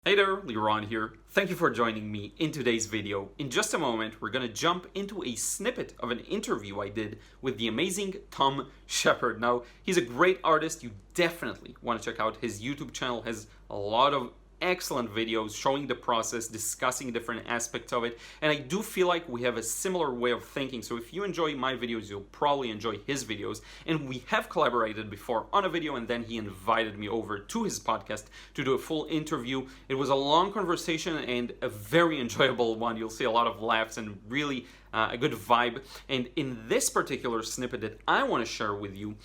Hey there, Liron here. Thank you for joining me in today's video. In just a moment, we're gonna jump into a snippet of an interview I did with the amazing Tom Shepard. Now, he's a great artist. You definitely want to check out his YouTube channel. Has a lot of excellent videos showing the process, discussing different aspects of it, and I do feel like we have a similar way of thinking. So if you enjoy my videos, you'll probably enjoy his videos. And we have collaborated before on a video, and then he invited me over to his podcast to do a full interview. It was a long conversation and a very enjoyable one. You'll see a lot of laughs and really a good vibe. And in this particular snippet that I want to share with you,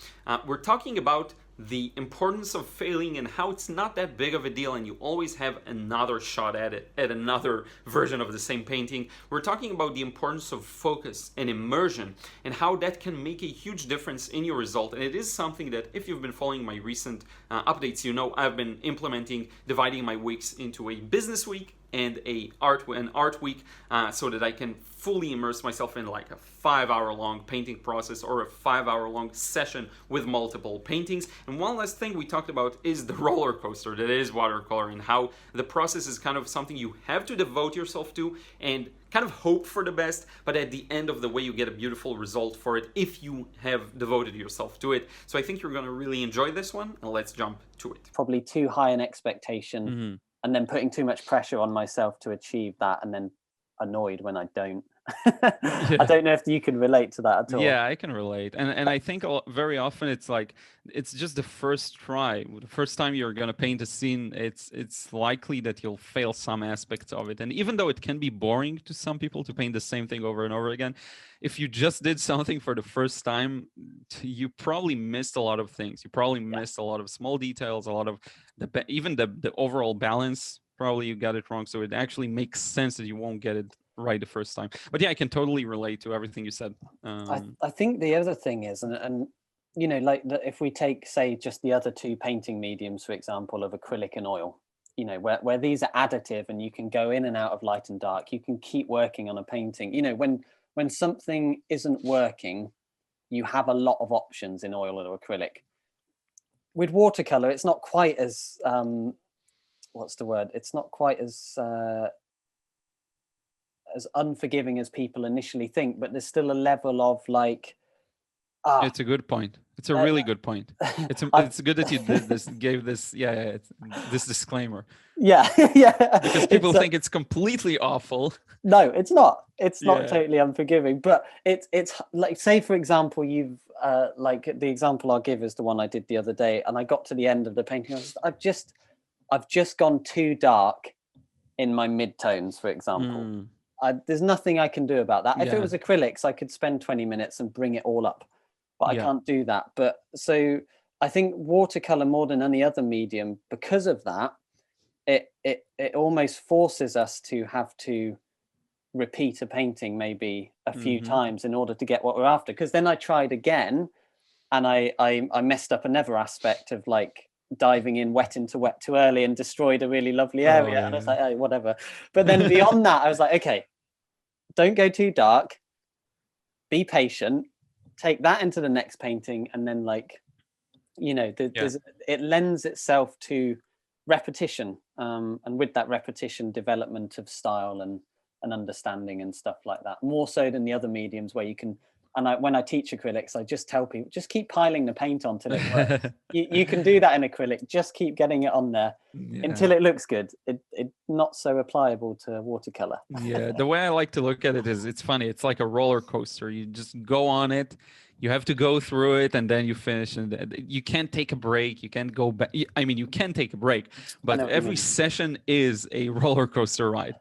we're talking about the importance of failing and how it's not that big of a deal and you always have another shot at it, at another version of the same painting. We're talking about the importance of focus and immersion and how that can make a huge difference in your result. And it is something that, if you've been following my recent updates, you know I've been implementing, dividing my weeks into a business week and an art week, so that I can fully immerse myself in like a 5-hour long painting process or a 5-hour long session with multiple paintings. And one last thing we talked about is the roller coaster that is watercolor, and how the process is kind of something you have to devote yourself to and kind of hope for the best, but at the end of the way you get a beautiful result for it if you have devoted yourself to it. So I think you're going to really enjoy this one, and let's jump to it. Probably too high an expectation and then putting too much pressure on myself to achieve that, and then annoyed when I don't. I don't know if you can relate to that at all. Yeah, I can relate. And I think very often it's like, it's just the first try. The first time you're going to paint a scene, it's likely that you'll fail some aspects of it. And even though it can be boring to some people to paint the same thing over and over again, if you just did something for the first time, you probably missed a lot of things. You probably missed a lot of small details, a lot of even the overall balance. Probably you got it wrong. So it actually makes sense that you won't get it right the first time. But yeah, I can totally relate to everything you said. I think the other thing is, and you know, like if we take, say, just the other two painting mediums, for example, of acrylic and oil, you know, where these are additive and you can go in and out of light and dark, you can keep working on a painting. You know, when something isn't working, you have a lot of options in oil or acrylic. With watercolor, it's not quite as what's the word? It's not quite as unforgiving as people initially think, but there's still a level of like, it's a good point. It's a really good point. It's good that you did this, gave this, this disclaimer. Yeah, yeah. Because people think it's completely awful. No, it's not. It's not totally unforgiving, but it's like, say for example, you've like the example I'll give is the one I did the other day, and I got to the end of the painting. I've just gone too dark in my midtones, for example. There's nothing I can do about that. If it was acrylics, I could spend 20 minutes and bring it all up, but I can't do that. But so I think watercolor, more than any other medium, because of that, it almost forces us to have to repeat a painting maybe a few times in order to get what we're after. Because then I tried again, and I messed up another aspect of like diving in wet into wet too early and destroyed a really lovely area. And I was like, oh, whatever. But then beyond that, I was like, okay, don't go too dark, be patient, take that into the next painting. And then, like, you know, it lends itself to repetition, and with that repetition, development of style and understanding and stuff like that, more so than the other mediums where you can. And when I teach acrylics, I just tell people, just keep piling the paint on till it works. you can do that in acrylic. Just keep getting it on there until it looks good. It's not so applicable to watercolor. Yeah, the way I like to look at it is, it's funny. It's like a roller coaster. You just go on it. You have to go through it, and then you finish. And you can't take a break. You can't go back. I mean, you can take a break, but every session is a roller coaster ride.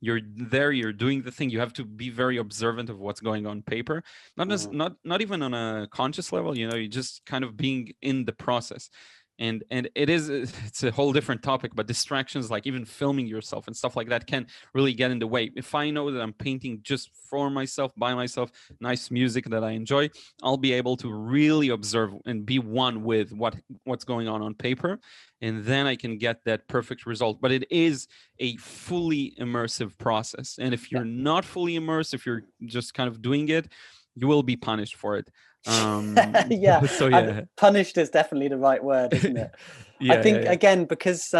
You're there, you're doing the thing. You have to be very observant of what's going on paper, not even on a conscious level. You know, you're just kind of being in the process. And it's a whole different topic, but distractions like even filming yourself and stuff like that can really get in the way. If I know that I'm painting just for myself, by myself, nice music that I enjoy, I'll be able to really observe and be one with what's going on paper, and then I can get that perfect result. But it is a fully immersive process, and if you're not fully immersed, if you're just kind of doing it, you will be punished for it. So punished is definitely the right word, isn't it? I think again, because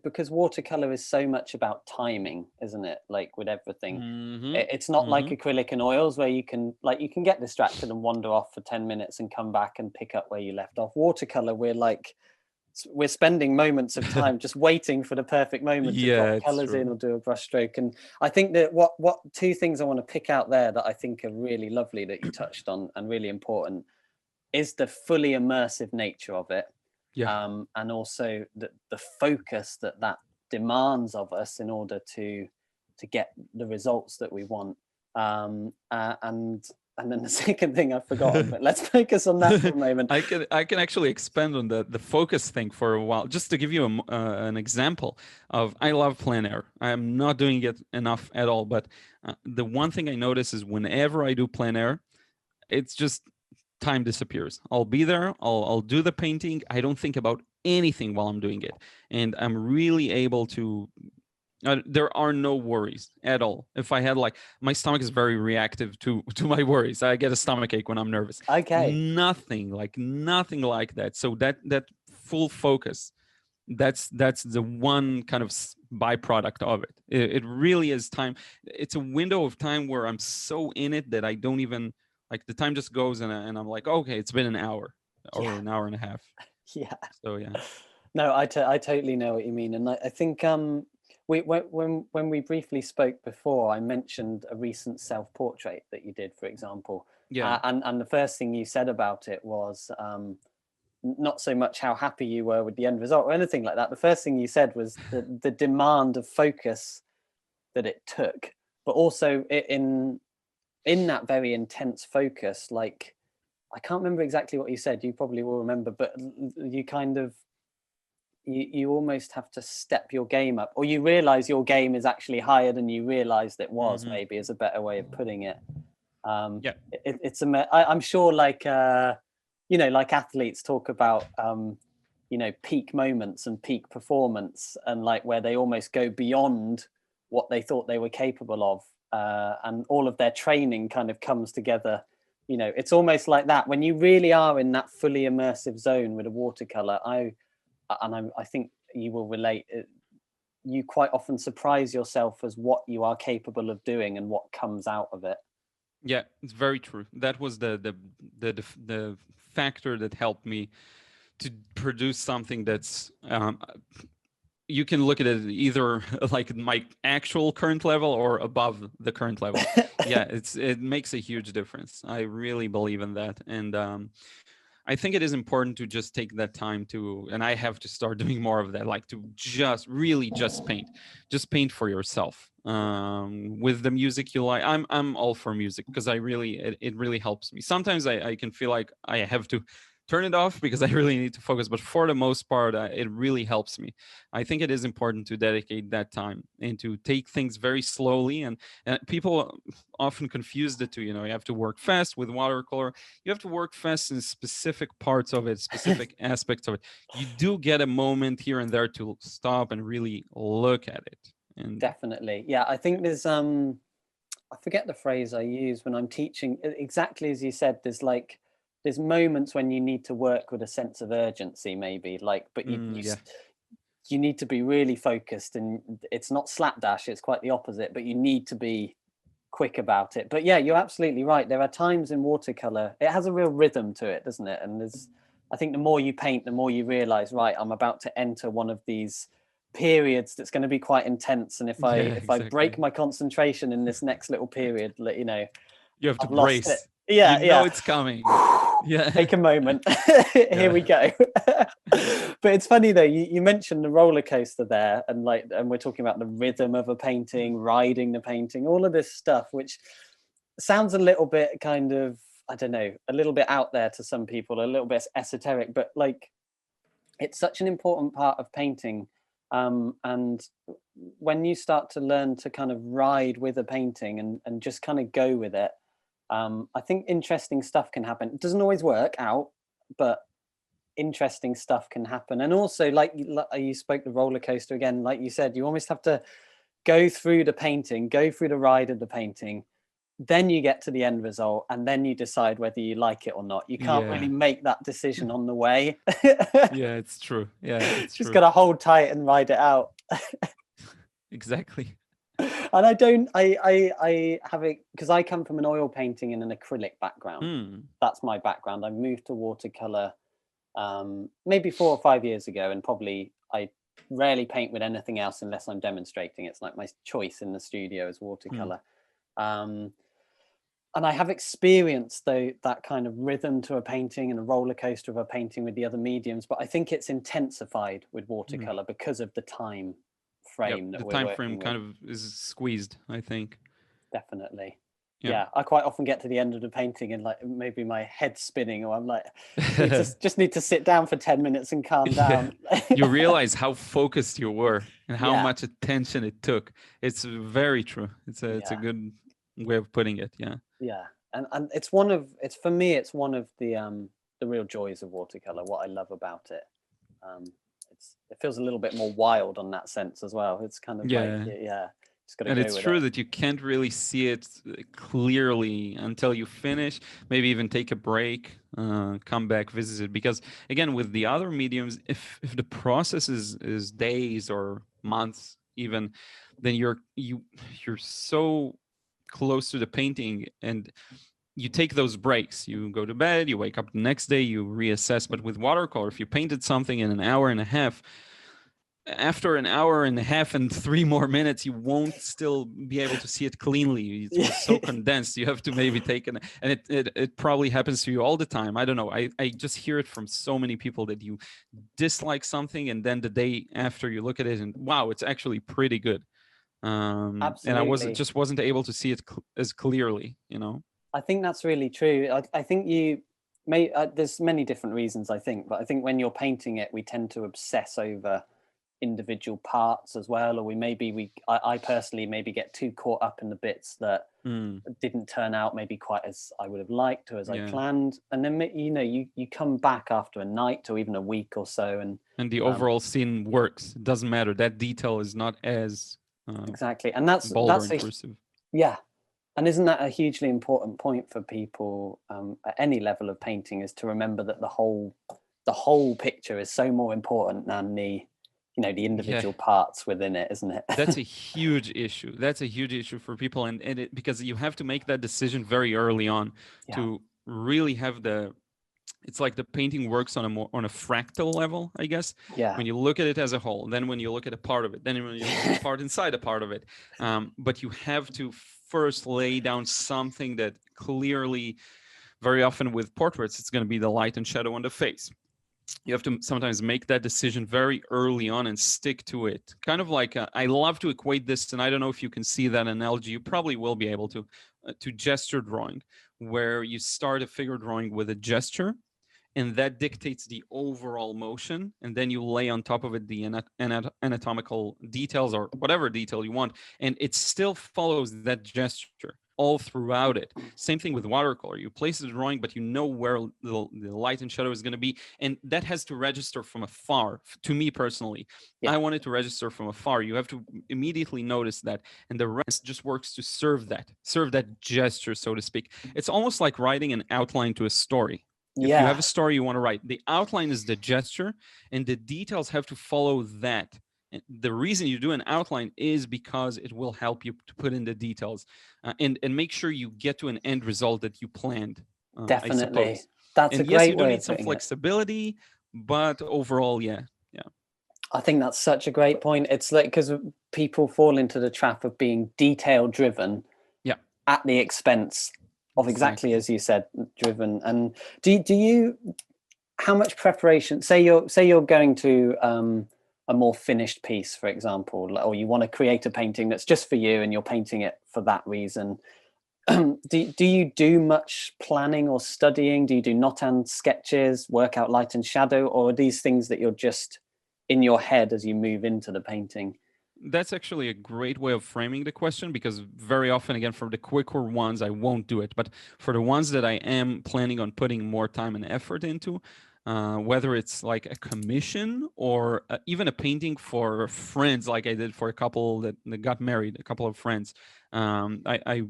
because watercolor is so much about timing, isn't it? Like with everything, it's not like acrylic and oils where you can get distracted and wander off for 10 minutes and come back and pick up where you left off. Watercolor, we're spending moments of time just waiting for the perfect moment to drop colors in or do a brush stroke. And I think that what two things I want to pick out there that I think are really lovely that you touched on and really important is the fully immersive nature of it. And also the focus that demands of us in order to get the results that we want. And then the second thing I've forgotten, but let's focus on that for a moment. I can actually expand on the focus thing for a while, just to give you an example of, I love plein air. I'm not doing it enough at all, but the one thing I notice is whenever I do plein air, it's just time disappears. I'll be there, I'll do the painting. I don't think about anything while I'm doing it. And I'm really able to, there are no worries at all. If I had my stomach is very reactive to my worries. I get a stomach ache when I'm nervous. Okay. Nothing like that. So that full focus, that's the one kind of byproduct of it. It really is time. It's a window of time where I'm so in it that I don't even, the time just goes and I'm like, okay, it's been an hour or an hour and a half. Yeah. So yeah. No, I totally know what you mean. And I think when we briefly spoke before, I mentioned a recent self-portrait that you did, for example. Yeah. And the first thing you said about it was not so much how happy you were with the end result or anything like that. The first thing you said was the demand of focus that it took, but also in that very intense focus, I can't remember exactly what you said, you probably will remember, but you kind of, you almost have to step your game up, or you realize your game is actually higher than you realized it was, maybe is a better way of putting it. I'm sure like athletes talk about, peak moments and peak performance and where they almost go beyond what they thought they were capable of. And all of their training kind of comes together. It's almost like that when you really are in that fully immersive zone with a watercolor. I think you will relate. You quite often surprise yourself as what you are capable of doing and what comes out of it. Yeah, it's very true. That was the factor that helped me to produce something that's you can look at it either like my actual current level or above the current level. Yeah, it makes a huge difference. I really believe in that. And I think it is important to just take that time to, and I have to start doing more of that, to just paint for yourself. With the music you like, I'm all for music because it really helps me. Sometimes I can feel like I have to turn it off because I really need to focus, but for the most part, it really helps me. I think it is important to dedicate that time and to take things very slowly. And people often confuse the two. You have to work fast with watercolor. You have to work fast in specific parts of it, specific aspects of it. You do get a moment here and there to stop and really look at it. And definitely, yeah. I think there's I forget the phrase I use when I'm teaching. Exactly as you said, there's moments when you need to work with a sense of urgency, maybe but you need to be really focused, and it's not slapdash, it's quite the opposite, but you need to be quick about it. But yeah, you're absolutely right. There are times in watercolor, it has a real rhythm to it, doesn't it? And I think the more you paint, the more you realize, right, I'm about to enter one of these periods that's going to be quite intense. And if I break my concentration in this next little period, you have to I've brace it. Yeah, it's coming. Yeah, take a moment. Here we go. But it's funny though, you mentioned the roller coaster there, and we're talking about the rhythm of a painting, riding the painting, all of this stuff, which sounds a little bit kind of, I don't know, a little bit out there to some people, a little bit esoteric, but it's such an important part of painting. And when you start to learn to kind of ride with a painting and just kind of go with it, I think interesting stuff can happen. It doesn't always work out, but interesting stuff can happen. And also, like you spoke the roller coaster again, like you said, you almost have to go through the painting, go through the ride of the painting, then you get to the end result, and then you decide whether you like it or not. You can't really make that decision on the way. Yeah, it's true. Yeah, it's just true. gotta hold tight and ride it out. Exactly. And I have it because I come from an oil painting and an acrylic background. That's my background. I moved to watercolor maybe 4 or 5 years ago, and probably I rarely paint with anything else unless I'm demonstrating. It's like my choice in the studio is watercolor. And I have experienced that kind of rhythm to a painting and a roller coaster of a painting with the other mediums, but I think it's intensified with watercolor because of the time frame that the we're time working frame with. kind of is squeezed, I think. Definitely. Yeah, I quite often get to the end of the painting and like maybe my head's spinning, or I'm like, just need to sit down for 10 minutes and calm down. You realize how focused you were and how Yeah. much attention it took. It's very true. It's a good way of putting it. Yeah, and it's for me it's one of the real joys of watercolor. What I love about it, it feels a little bit more wild on that sense as well. It's kind of like just gotta and go it's with true it. that you can't really see it clearly until you finish. Maybe even take a break, come back, visit it. Because again, with the other mediums, if the process is days or months even, then you're so close to the painting, and you take those breaks. You go to bed, you wake up the next day, you reassess. But with watercolor, if you painted something in an hour and a half, after an hour and a half and 3 more minutes, you won't still be able to see it cleanly. It's so condensed. You have to maybe take and it probably happens to you all the time. I don't know. I just hear it from so many people that you dislike something, and then the day after you look at it and wow, it's actually pretty good. Absolutely. And I wasn't able to see it as clearly, I think that's really true. I think you may there's many different reasons, I think, but I think when you're painting it, we tend to obsess over individual parts as well, or I personally maybe get too caught up in the bits that didn't turn out maybe quite as I would have liked or as I planned, and then you come back after a night or even a week or so, and the overall scene works. It doesn't matter, that detail is not as exactly, and that's intrusive. And isn't that a hugely important point for people at any level of painting, is to remember that the whole picture is so more important than the individual parts within it, isn't it? That's a huge issue. That's a huge issue for people, and because you have to make that decision very early on to really have it's like the painting works on a fractal level, I guess. Yeah. When you look at it as a whole, then when you look at a part of it, then when you look at a part inside a part of it. But you have to first lay down something that clearly, very often with portraits, it's going to be the light and shadow on the face. You have to sometimes make that decision very early on and stick to it. Kind of like, I love to equate this, and I don't know if you can see that analogy, you probably will be able to gesture drawing, where you start a figure drawing with a gesture, and that dictates the overall motion, and then you lay on top of it the anatomical details or whatever detail you want, and it still follows that gesture all throughout it. Same thing with watercolor. You place the drawing, but you know where the light and shadow is going to be, and that has to register from afar. To me personally, I want it to register from afar. You have to immediately notice that, and the rest just works to serve that gesture, so to speak. It's almost like writing an outline to a story. If you have a story you want to write, the outline is the gesture, and the details have to follow that. The reason you do an outline is because it will help you to put in the details and make sure you get to an end result that you planned. Definitely. I suppose. That's and a great you do way need of some flexibility, but overall, I think that's such a great point. It's like, because people fall into the trap of being detail driven at the expense of exactly as you said, driven. And do you how much preparation, say you're going to a more finished piece, for example, or you want to create a painting that's just for you and you're painting it for that reason, do you do much planning or studying? Do you do not-and sketches, work out light and shadow, or are these things that you're just in your head as you move into the painting? That's actually a great way of framing the question, because very often, again, for the quicker ones, I won't do it. But for the ones that I am planning on putting more time and effort into, whether it's like a commission or even a painting for friends, like I did for a couple that got married, a couple of friends, I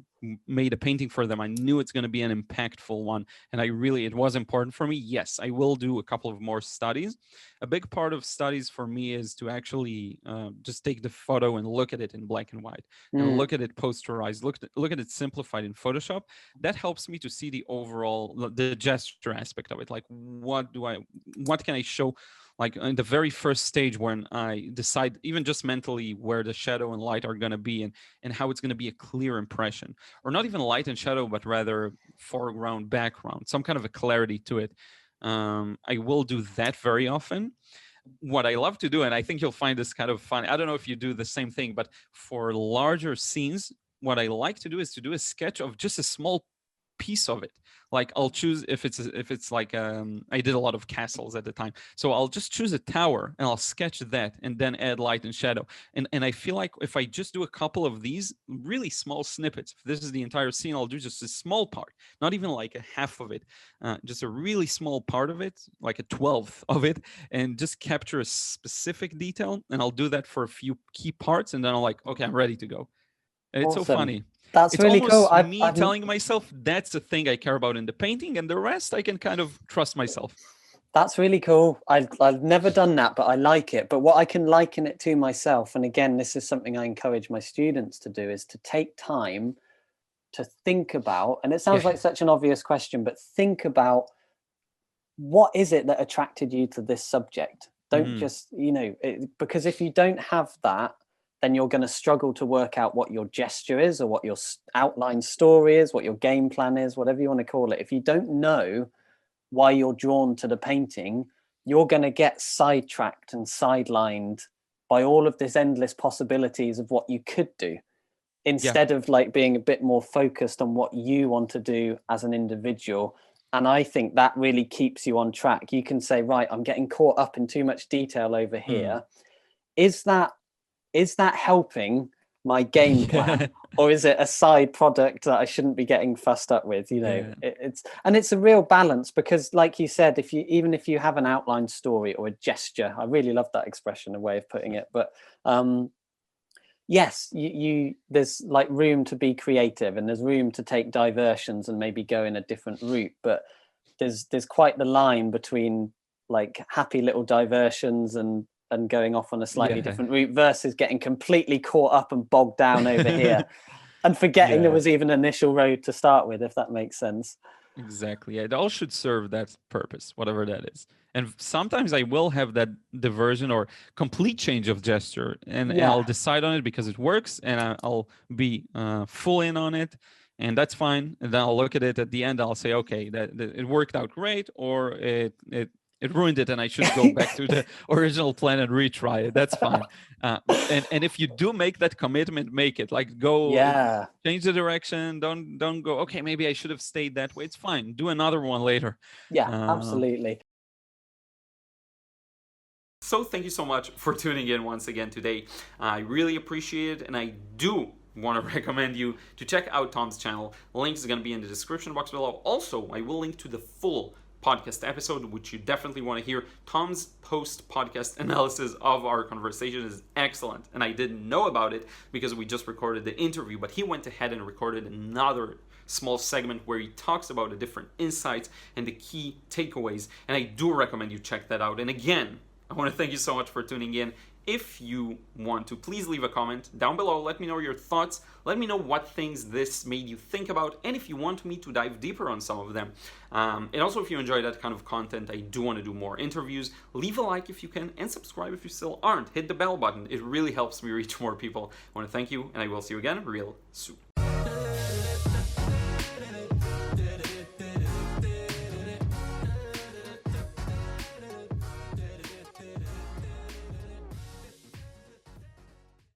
made a painting for them, I knew it's going to be an impactful one. And it was important for me. Yes, I will do a couple of more studies. A big part of studies for me is to actually just take the photo and look at it in black and white, and look at it posterized, look at it simplified in Photoshop. That helps me to see the overall, the gesture aspect of it. Like, what can I show? Like in the very first stage, when I decide, even just mentally, where the shadow and light are going to be, and how it's going to be a clear impression, or not even light and shadow, but rather foreground, background, some kind of a clarity to it. I will do that very often. What I love to do, and I think you'll find this kind of fun, I don't know if you do the same thing, but for larger scenes, what I like to do is to do a sketch of just a small piece of it. Like I'll choose, if it's like I did a lot of castles at the time, so I'll just choose a tower and I'll sketch that and then add light and shadow. And I feel like if I just do a couple of these really small snippets, if this is the entire scene, I'll do just a small part, not even like a half of it, just a really small part of it, like a 12th of it, and just capture a specific detail. And I'll do that for a few key parts, and then I'm like, okay, I'm ready to go. And it's Awesome. so funny. That's It's really almost cool. me telling myself that's the thing I care about in the painting, and the rest I can kind of trust myself. That's really cool. I've never done that, but I like it. But what I can liken it to myself, and again, this is something I encourage my students to do, is to take time to think about, and it sounds like such an obvious question, but think about, what is it that attracted you to this subject? Don't just, because if you don't have that, then you're going to struggle to work out what your gesture is, or what your outline story is, what your game plan is, whatever you want to call it. If you don't know why you're drawn to the painting, you're going to get sidetracked and sidelined by all of this endless possibilities of what you could do, instead of like being a bit more focused on what you want to do as an individual. And I think that really keeps you on track. You can say, right, I'm getting caught up in too much detail over here. Is that helping my game plan, or is it a side product that I shouldn't be getting fussed up with? It's a real balance, because like you said, even if you have an outline story or a gesture, I really love that expression, a way of putting it, but yes, there's like room to be creative, and there's room to take diversions and maybe go in a different route, but there's quite the line between like happy little diversions and going off on a slightly different route, versus getting completely caught up and bogged down over here and forgetting there was even an initial road to start with, if that makes sense. Exactly. It all should serve that purpose, whatever that is. And sometimes I will have that diversion or complete change of gesture, and I'll decide on it because it works, and I'll be full in on it, and that's fine. And then I'll look at it at the end. I'll say, okay, that it worked out great, or it ruined it, and I should go back to the original plan and retry it. That's fine. And if you do make that commitment, make it. Like, go change the direction. Don't go, okay, maybe I should have stayed that way. It's fine. Do another one later. Yeah, absolutely. So thank you so much for tuning in once again today. I really appreciate it, and I do want to recommend you to check out Tom's channel. Link is going to be in the description box below. Also, I will link to the full podcast episode, which you definitely want to hear. Tom's post-podcast analysis of our conversation is excellent, and I didn't know about it because we just recorded the interview, but he went ahead and recorded another small segment where he talks about the different insights and the key takeaways, and I do recommend you check that out. And again, I want to thank you so much for tuning in. If you want to, please leave a comment down below. Let me know your thoughts. Let me know what things this made you think about, and if you want me to dive deeper on some of them. And also, if you enjoy that kind of content, I do want to do more interviews. Leave a like if you can, and subscribe if you still aren't. Hit the bell button. It really helps me reach more people. I want to thank you, and I will see you again real soon.